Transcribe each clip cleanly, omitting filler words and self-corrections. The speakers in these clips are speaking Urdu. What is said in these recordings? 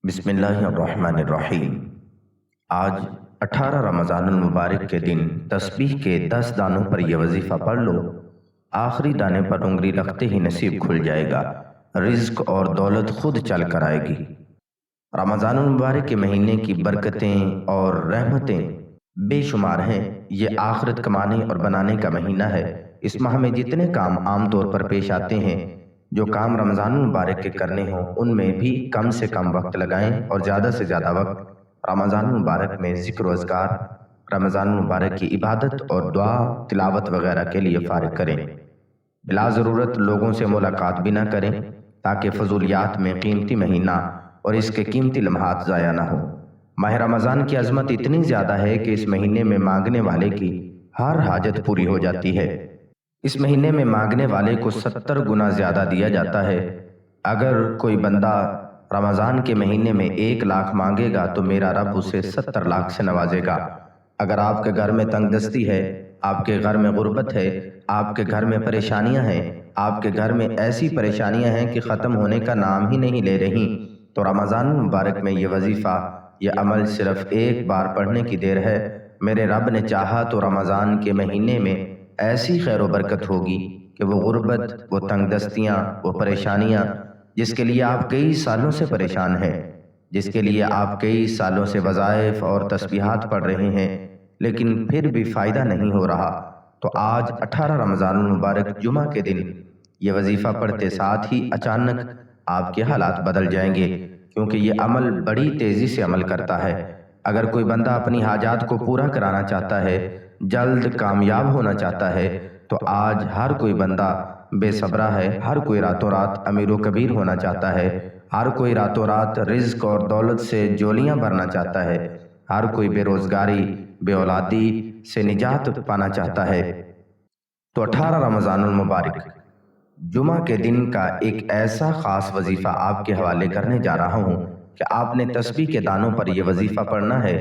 بسم اللہ الرحمن الرحیم۔ آج 18 رمضان المبارک کے دن تسبیح کے 10 دانوں پر یہ وظیفہ پڑھ لو، آخری دانے پر انگلی رکھتے ہی نصیب کھل جائے گا، رزق اور دولت خود چل کر آئے گی۔ رمضان المبارک کے مہینے کی برکتیں اور رحمتیں بے شمار ہیں۔ یہ آخرت کمانے اور بنانے کا مہینہ ہے۔ اس ماہ میں جتنے کام عام طور پر پیش آتے ہیں، جو کام رمضان المبارک کے کرنے ہوں، ان میں بھی کم سے کم وقت لگائیں اور زیادہ سے زیادہ وقت رمضان المبارک میں ذکر و اذکار، رمضان المبارک کی عبادت اور دعا تلاوت وغیرہ کے لیے فارغ کریں۔ بلا ضرورت لوگوں سے ملاقات بھی نہ کریں تاکہ فضولیات میں قیمتی مہینہ اور اس کے قیمتی لمحات ضائع نہ ہوں۔ ماہ رمضان کی عظمت اتنی زیادہ ہے کہ اس مہینے میں مانگنے والے کی ہر حاجت پوری ہو جاتی ہے۔ اس مہینے میں مانگنے والے کو 70 گنا زیادہ دیا جاتا ہے۔ اگر کوئی بندہ رمضان کے مہینے میں 1 لاکھ مانگے گا تو میرا رب اسے 70 لاکھ سے نوازے گا۔ اگر آپ کے گھر میں تنگ دستی ہے، آپ کے گھر میں غربت ہے، آپ کے گھر میں پریشانیاں ہیں، آپ کے گھر میں ایسی پریشانیاں ہیں کہ ختم ہونے کا نام ہی نہیں لے رہی، تو رمضان مبارک میں یہ وظیفہ، یہ عمل صرف 1 بار پڑھنے کی دیر ہے۔ میرے رب نے چاہا تو رمضان کے مہینے میں ایسی خیر و برکت ہوگی کہ وہ غربت، وہ تنگ دستیاں، وہ پریشانیاں جس کے لیے آپ کئی سالوں سے پریشان ہیں، جس کے لیے آپ کئی سالوں سے وظائف اور تسبیحات پڑھ رہے ہیں لیکن پھر بھی فائدہ نہیں ہو رہا، تو آج 18 رمضان المبارک جمعہ کے دن یہ وظیفہ پڑھتے ساتھ ہی اچانک آپ کے حالات بدل جائیں گے، کیونکہ یہ عمل بڑی تیزی سے عمل کرتا ہے۔ اگر کوئی بندہ اپنی حاجات کو پورا کرانا چاہتا ہے، جلد کامیاب ہونا چاہتا ہے، تو آج ہر کوئی بندہ بے صبرا ہے، ہر کوئی راتوں رات امیر و کبیر ہونا چاہتا ہے، ہر کوئی راتوں رات رزق اور دولت سے جولیاں بھرنا چاہتا ہے، ہر کوئی بے روزگاری، بے اولادی سے نجات پانا چاہتا ہے۔ تو 18 رمضان المبارک جمعہ کے دن کا ایک ایسا خاص وظیفہ آپ کے حوالے کرنے جا رہا ہوں کہ آپ نے تسبیح کے دانوں پر یہ وظیفہ پڑھنا ہے،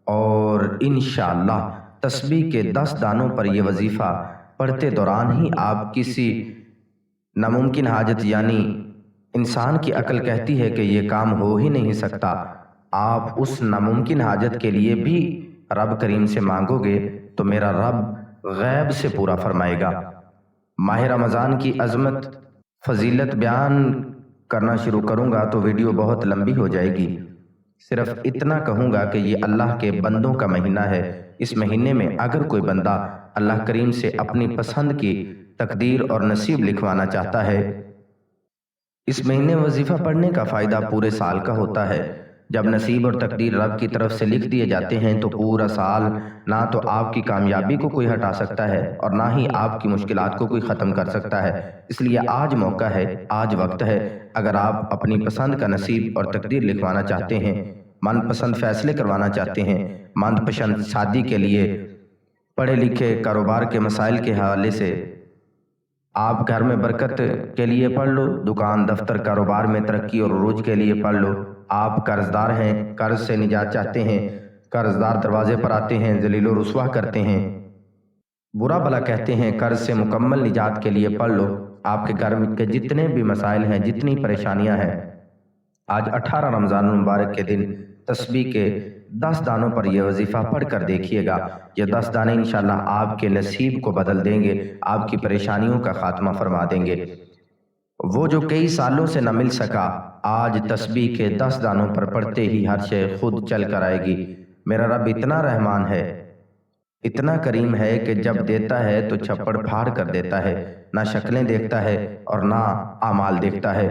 اور انشاءاللہ تسبیح کے 10 دانوں پر یہ وظیفہ پڑھتے دوران ہی آپ کسی ناممکن حاجت، یعنی انسان کی عقل کہتی ہے کہ یہ کام ہو ہی نہیں سکتا، آپ اس ناممکن حاجت کے لیے بھی رب کریم سے مانگو گے تو میرا رب غیب سے پورا فرمائے گا۔ ماہ رمضان کی عظمت، فضیلت بیان کرنا شروع کروں گا تو ویڈیو بہت لمبی ہو جائے گی۔ صرف اتنا کہوں گا کہ یہ اللہ کے بندوں کا مہینہ ہے۔ اس مہینے میں اگر کوئی بندہ اللہ کریم سے اپنی پسند کی تقدیر اور نصیب لکھوانا چاہتا ہے، اس مہینے وظیفہ پڑھنے کا فائدہ پورے سال کا ہوتا ہے۔ جب نصیب اور تقدیر رب کی طرف سے لکھ دیے جاتے ہیں تو پورا سال نہ تو آپ کی کامیابی کو کوئی ہٹا سکتا ہے اور نہ ہی آپ کی مشکلات کو کوئی ختم کر سکتا ہے۔ اس لیے آج موقع ہے، آج وقت ہے۔ اگر آپ اپنی پسند کا نصیب اور تقدیر لکھوانا چاہتے ہیں، من پسند فیصلے کروانا چاہتے ہیں، من پسند شادی کے لیے، پڑھے لکھے کاروبار کے مسائل کے حوالے سے، آپ گھر میں برکت کے لیے پڑھ لو، دکان دفتر کاروبار میں ترقی اور عروج کے لیے پڑھ لو، آپ قرض دار ہیں، قرض سے نجات چاہتے ہیں، قرض دار دروازے پر آتے ہیں، ذلیل و رسوا کرتے ہیں، برا بھلا کہتے ہیں، قرض سے مکمل نجات کے لیے پڑھ لو۔ آپ کے گھر کے جتنے بھی مسائل ہیں، جتنی پریشانیاں ہیں، آج 18 رمضان المبارک کے دن تسبیح کے 10 دانوں پر یہ وظیفہ پڑھ کر دیکھیے گا۔ یہ 10 دانے انشاءاللہ آپ کے نصیب کو بدل دیں گے، آپ کی پریشانیوں کا خاتمہ فرما دیں گے۔ وہ جو کئی سالوں سے نہ مل سکا، آج تسبیح کے 10 دانوں پر پڑھتے ہی ہر شے خود چل کر آئے گی۔ میرا رب اتنا رحمان ہے، اتنا کریم ہے کہ جب دیتا ہے تو چھپڑ پھاڑ کر دیتا ہے، نہ شکلیں دیکھتا ہے اور نہ اعمال دیکھتا ہے۔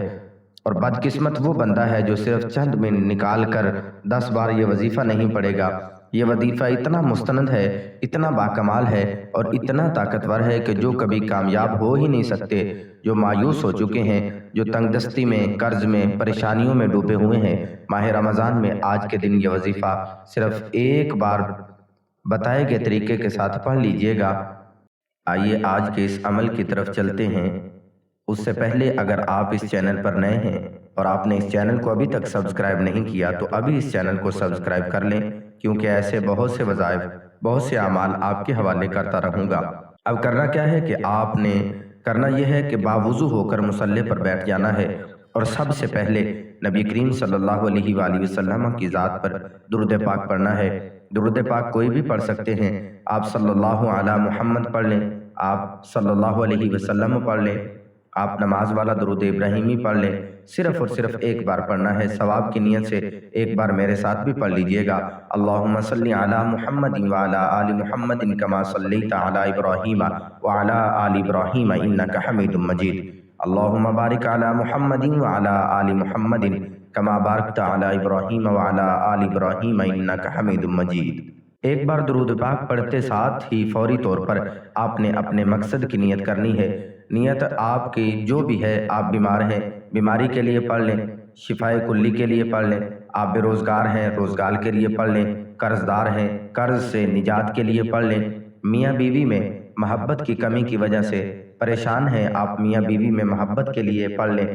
اور بدقسمت وہ بندہ ہے جو صرف چند منٹ نکال کر 10 بار یہ وظیفہ نہیں پڑھے گا۔ یہ وظیفہ اتنا مستند ہے، اتنا باکمال ہے اور اتنا طاقتور ہے کہ جو کبھی کامیاب ہو ہی نہیں سکتے، جو مایوس ہو چکے ہیں، جو تنگ دستی میں، قرض میں، پریشانیوں میں ڈوبے ہوئے ہیں، ماہ رمضان میں آج کے دن یہ وظیفہ صرف 1 بار بتائے گئے طریقے کے ساتھ پڑھ لیجئے گا۔ آئیے آج کے اس عمل کی طرف چلتے ہیں۔ اس سے پہلے اگر آپ اس چینل پر نئے ہیں اور آپ نے اس چینل کو ابھی تک سبسکرائب نہیں کیا تو ابھی اس چینل کو سبسکرائب کر لیں، کیونکہ ایسے بہت سے وظائف، بہت سے اعمال آپ کے حوالے کرتا رہوں گا۔ اب کرنا کیا ہے کہ آپ نے کرنا یہ ہے کہ باوضو ہو کر مصلی پر بیٹھ جانا ہے اور سب سے پہلے نبی کریم صلی اللہ علیہ وآلہ وسلم کی ذات پر درود پاک پڑھنا ہے۔ درود پاک کوئی بھی پڑھ سکتے ہیں، آپ صلی اللہ علی محمد پڑھ لیں، آپ صلی اللہ علیہ وسلم پڑھ لیں، آپ نماز والا درود ابراہیمی پڑھ لیں، صرف اور صرف ایک بار پڑھنا ہے۔ ثواب کی نیت سے ایک بار میرے ساتھ بھی پڑھ لیجئے گا۔ اللہم صلی علی محمد وعلی آل محمد کما صلیت علی ابراہیم وعلی آل ابراہیم انک حمید مجید۔ اللہم بارک علی محمد وعلی آل محمد کما بارکت علی ابراہیم وعلی آل ابراہیم انک حمید مجید۔ ایک بار درود پاک پڑھتے ساتھ ہی فوری طور پر آپ نے اپنے مقصد کی نیت کرنی ہے۔ نیت آپ کی جو بھی ہے، آپ بیمار ہیں، بیماری کے لیے پڑھ لیں، شفائے کلی کے لیے پڑھ لیں، آپ بے روزگار ہیں، روزگار کے لیے پڑھ لیں، قرض دار ہیں، قرض سے نجات کے لیے پڑھ لیں، میاں بیوی میں محبت کی کمی کی وجہ سے پریشان ہیں، آپ میاں بیوی میں محبت کے لیے پڑھ لیں۔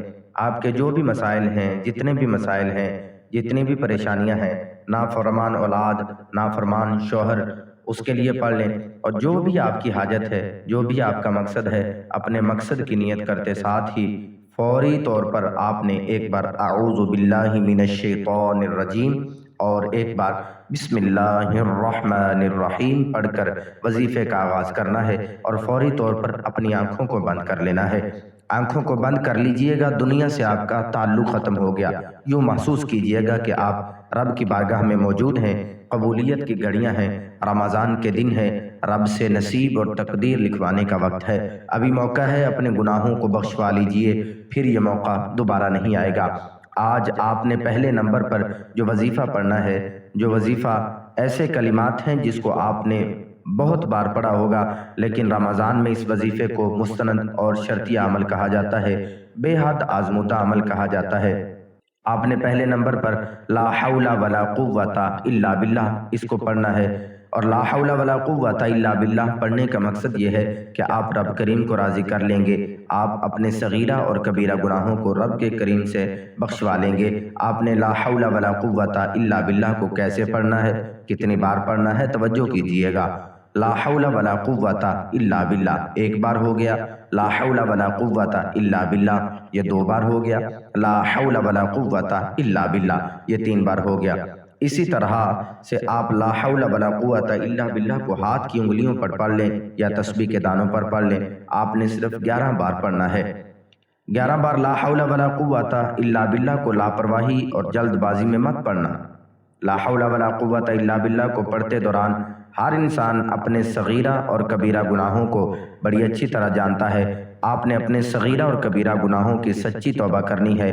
آپ کے جو بھی مسائل ہیں، جتنے بھی مسائل ہیں، جتنی بھی پریشانیاں ہیں، نافرمان اولاد، نافرمان شوہر، اس کے لیے پڑھ لیں۔ اور جو بھی آپ کی حاجت ہے، جو بھی آپ کا مقصد ہے، اپنے مقصد کی نیت کرتے ساتھ ہی فوری طور پر آپ نے ایک بار اعوذ باللہ من الشیطان الرجیم اور ایک بار بسم اللہ الرحمن الرحیم پڑھ کر وظیفے کا آغاز کرنا ہے، اور فوری طور پر اپنی آنکھوں کو بند کر لینا ہے۔ آنکھوں کو بند کر لیجئے گا، دنیا سے آپ کا تعلق ختم ہو گیا۔ یوں محسوس کیجئے گا کہ آپ رب کی بارگاہ میں موجود ہیں، قبولیت کی گھڑیاں ہیں، رمضان کے دن ہے، رب سے نصیب اور تقدیر لکھوانے کا وقت ہے۔ ابھی موقع ہے، اپنے گناہوں کو بخشوا لیجئے، پھر یہ موقع دوبارہ نہیں آئے گا۔ آج آپ نے پہلے نمبر پر جو وظیفہ پڑھنا ہے، جو وظیفہ ایسے کلمات ہیں جس کو آپ نے بہت بار پڑھا ہوگا، لیکن رمضان میں اس وظیفے کو مستند اور شرطیہ عمل کہا جاتا ہے، بے حد آزمودہ عمل کہا جاتا ہے۔ آپ نے پہلے نمبر پر لا حول ولا قوت الا باللہ اس کو پڑھنا ہے، اور لا حول ولا قوت الا باللہ پڑھنے کا مقصد یہ ہے کہ آپ رب کریم کو راضی کر لیں گے، آپ اپنے صغیرہ اور کبیرہ گناہوں کو رب کے کریم سے بخشوا لیں گے۔ آپ نے لا حول ولا قوت الا باللہ کو کیسے پڑھنا ہے، کتنی بار پڑھنا ہے، توجہ کیجئے گا۔ لا حول ولا قوت الا باللہ ایک بار ہو گیا، لا حول ولا قوت الا باللہ یہ دو بار ہو گیا، لا حول ولا قوت الا باللہ یہ تین بار ہو گیا۔ اسی طرح سے آپ لا حول ولا قوت الا باللہ کو ہاتھ کی انگلیوں پر پڑھ لیں یا تسبیح کے دانوں پر پڑھ لیں۔ آپ نے صرف 11 بار پڑھنا ہے۔ 11 بار لا حول ولا قوت الا باللہ کو لاپرواہی اور جلد بازی میں مت پڑھنا۔ لا حول ولا قوت الا باللہ کو پڑھتے دوران ہر انسان اپنے صغیرہ اور کبیرہ گناہوں کو بڑی اچھی طرح جانتا ہے۔ آپ نے اپنے صغیرہ اور کبیرہ گناہوں کی سچی توبہ کرنی ہے۔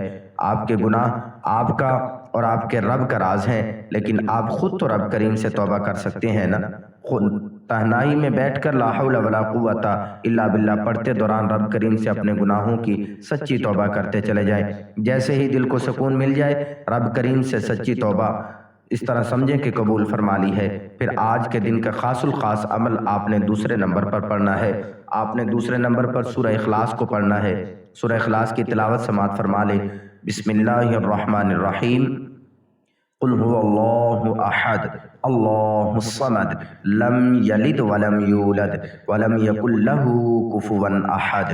آپ کے گناہ آپ کا اور آپ کے رب کا راز ہیں، لیکن آپ خود تو رب کریم سے توبہ کر سکتے ہیں نا۔ خود تنہائی میں بیٹھ کر لا حول ولا قوت الا باللہ پڑھتے دوران رب کریم سے اپنے گناہوں کی سچی توبہ کرتے چلے جائیں۔ جیسے ہی دل کو سکون مل جائے، رب کریم سے سچی توبہ اس طرح سمجھیں کہ قبول فرما لی ہے۔ پھر آج کے دن کا خاص الخاص عمل آپ نے دوسرے نمبر پر پڑھنا ہے۔ آپ نے دوسرے نمبر پر سورہ اخلاص کو پڑھنا ہے۔ سورہ اخلاص کی تلاوت سماعت فرما لے۔ بسم اللہ الرحمن الرحیم۔ قل هو اللہ احد اللہ الصمد لم یلد ولم یولد ولم یکن له کفوا احد۔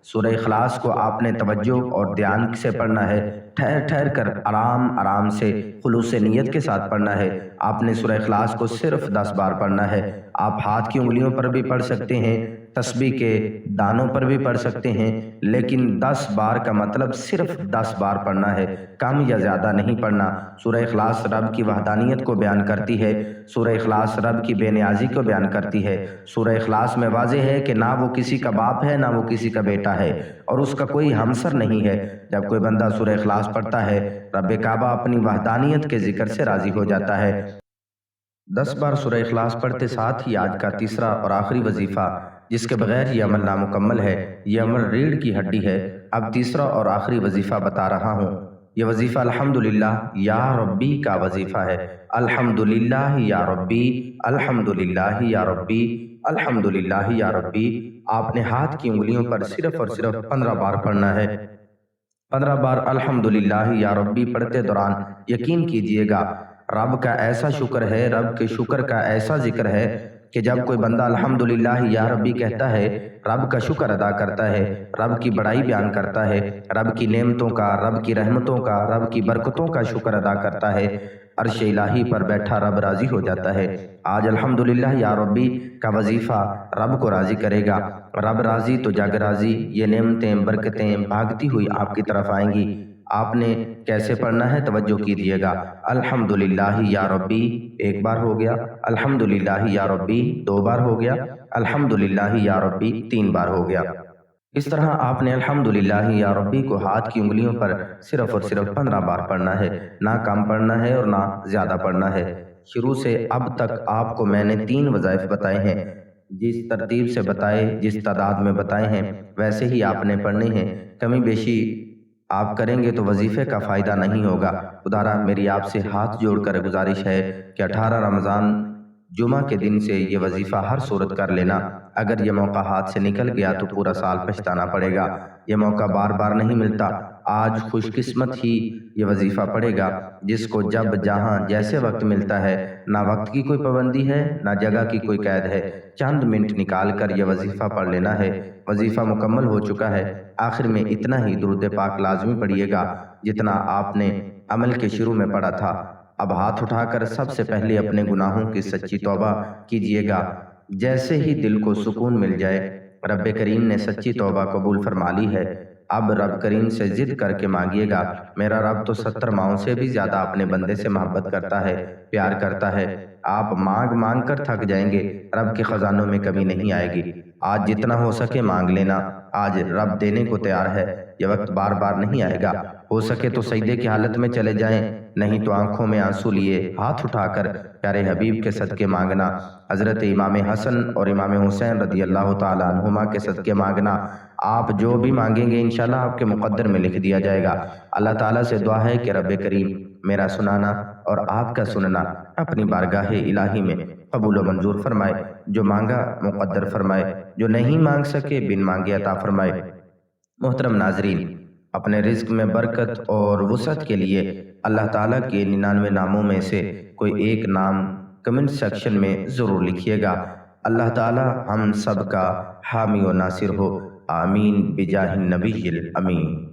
سورہ اخلاص کو آپ نے توجہ اور دھیان سے پڑھنا ہے، ٹھہر ٹھہر کر آرام آرام سے خلوص نیت کے ساتھ پڑھنا ہے۔ آپ نے سورہ اخلاص کو صرف 10 بار پڑھنا ہے۔ آپ ہاتھ کی انگلیوں پر بھی پڑھ سکتے ہیں، تسبیح کے دانوں پر بھی پڑھ سکتے ہیں، لیکن 10 بار کا مطلب صرف 10 بار پڑھنا ہے، کم یا زیادہ نہیں پڑھنا۔ سورہ اخلاص رب کی وحدانیت کو بیان کرتی ہے، سورہ اخلاص رب کی بے نیازی کو بیان کرتی ہے۔ سورہ اخلاص میں واضح ہے کہ نہ وہ کسی کا باپ ہے، نہ وہ کسی کا بیٹا ہے، اور اس کا کوئی ہمسر نہیں ہے۔ جب کوئی بندہ سورہ اخلاص پڑھتا ہے، رب کعبہ اپنی وحدانیت کے ذکر سے راضی ہو جاتا ہے۔ 10 بار سورہ اخلاص پڑھتے ساتھ ہی آج کا تیسرا اور آخری وظیفہ، جس کے بغیر یہ عمل نامکمل ہے، یہ عمل ریڑھ کی ہڈی ہے۔ اب تیسرا اور آخری وظیفہ بتا رہا ہوں۔ یہ وظیفہ الحمدللہ یا ربی کا وظیفہ ہے۔ الحمدللہ یا ربی، الحمدللہ یا ربی، الحمدللہ یا ربی۔ آپ نے ہاتھ کی انگلیوں پر صرف اور صرف 15 بار پڑھنا ہے۔ 15 بار الحمدللہ یا ربی پڑھتے دوران یقین کیجئے گا، رب کا ایسا شکر ہے، رب کے شکر کا ایسا ذکر ہے کہ جب کوئی بندہ الحمدللہ یا ربی کہتا ہے، رب کا شکر ادا کرتا ہے، رب کی بڑائی بیان کرتا ہے، رب کی نعمتوں کا، رب کی رحمتوں کا، رب کی برکتوں کا شکر ادا کرتا ہے، عرش الہی پر بیٹھا رب راضی ہو جاتا ہے۔ آج الحمدللہ یا ربی کا وظیفہ رب کو راضی کرے گا، رب راضی تو جگ راضی، یہ نعمتیں برکتیں بھاگتی ہوئی آپ کی طرف آئیں گی۔ آپ نے کیسے پڑھنا ہے توجہ کیجئے گا۔ الحمدللہ یا ربی ایک بار ہو گیا، الحمدللہ یا ربی دو بار ہو گیا، الحمدللہ یا ربی تین بار ہو گیا۔ اس طرح آپ نے الحمدللہ یا ربی کو ہاتھ کی انگلیوں پر صرف اور صرف 15 بار پڑھنا ہے، نہ کم پڑھنا ہے اور نہ زیادہ پڑھنا ہے۔ شروع سے اب تک آپ کو میں نے 3 وظائف بتائے ہیں، جس ترتیب سے بتائے، جس تعداد میں بتائے ہیں ویسے ہی آپ نے پڑھنے ہیں۔ کمی بیشی آپ کریں گے تو وظیفے کا فائدہ نہیں ہوگا۔ خدارا میری آپ سے ہاتھ جوڑ کر گزارش ہے کہ 18 رمضان جمعہ کے دن سے یہ وظیفہ ہر صورت کر لینا۔ اگر یہ موقع ہاتھ سے نکل گیا تو پورا سال پچھتانا پڑے گا۔ یہ موقع بار بار نہیں ملتا۔ آج خوش قسمت ہی یہ وظیفہ پڑے گا جس کو جب جہاں جیسے وقت ملتا ہے، نہ وقت کی کوئی پابندی ہے نہ جگہ کی کوئی قید ہے، چند منٹ نکال کر یہ وظیفہ پڑھ لینا ہے۔ وظیفہ مکمل ہو چکا ہے، آخر میں اتنا ہی درود پاک لازمی پڑھیے گا جتنا آپ نے عمل کے شروع میں پڑھا تھا۔ اب ہاتھ اٹھا کر سب سے پہلے اپنے گناہوں کی سچی توبہ کیجئے گا۔ جیسے ہی دل کو سکون مل جائے، رب کریم نے سچی توبہ قبول فرما لی ہے، اب رب کریم سے ضد کر کے مانگیے گا۔ میرا رب تو 70 ماؤں سے بھی زیادہ اپنے بندے سے محبت کرتا ہے، پیار کرتا ہے۔ آپ مانگ مانگ کر تھک جائیں گے، رب کے خزانوں میں کمی نہیں آئے گی۔ آج جتنا ہو سکے مانگ لینا، آج رب دینے کو تیار ہے۔ یہ وقت بار بار نہیں آئے گا۔ ہو سکے تو سجدے کی حالت میں چلے جائیں، نہیں تو آنکھوں میں آنسو لیے ہاتھ اٹھا کر پیارے حبیب کے صدقے مانگنا، حضرت امام حسن اور امام حسین رضی اللہ تعالیٰ عنہما کے صدقے مانگنا۔ آپ جو بھی مانگیں گے انشاءاللہ آپ کے مقدر میں لکھ دیا جائے گا۔ اللہ تعالیٰ سے دعا ہے کہ رب کریم میرا سنانا اور آپ کا سننا اپنی بارگاہ الہی میں قبول و منظور فرمائے، جو مانگا مقدر فرمائے، جو نہیں مانگ سکے بن مانگے عطا فرمائے۔ محترم ناظرین، اپنے رزق میں برکت اور وسعت کے لیے اللہ تعالیٰ کے 99 ناموں میں سے کوئی ایک نام کمنٹ سیکشن میں ضرور لکھیے گا۔ اللہ تعالیٰ ہم سب کا حامی و ناصر ہو، آمین بجاہ النبی الامین۔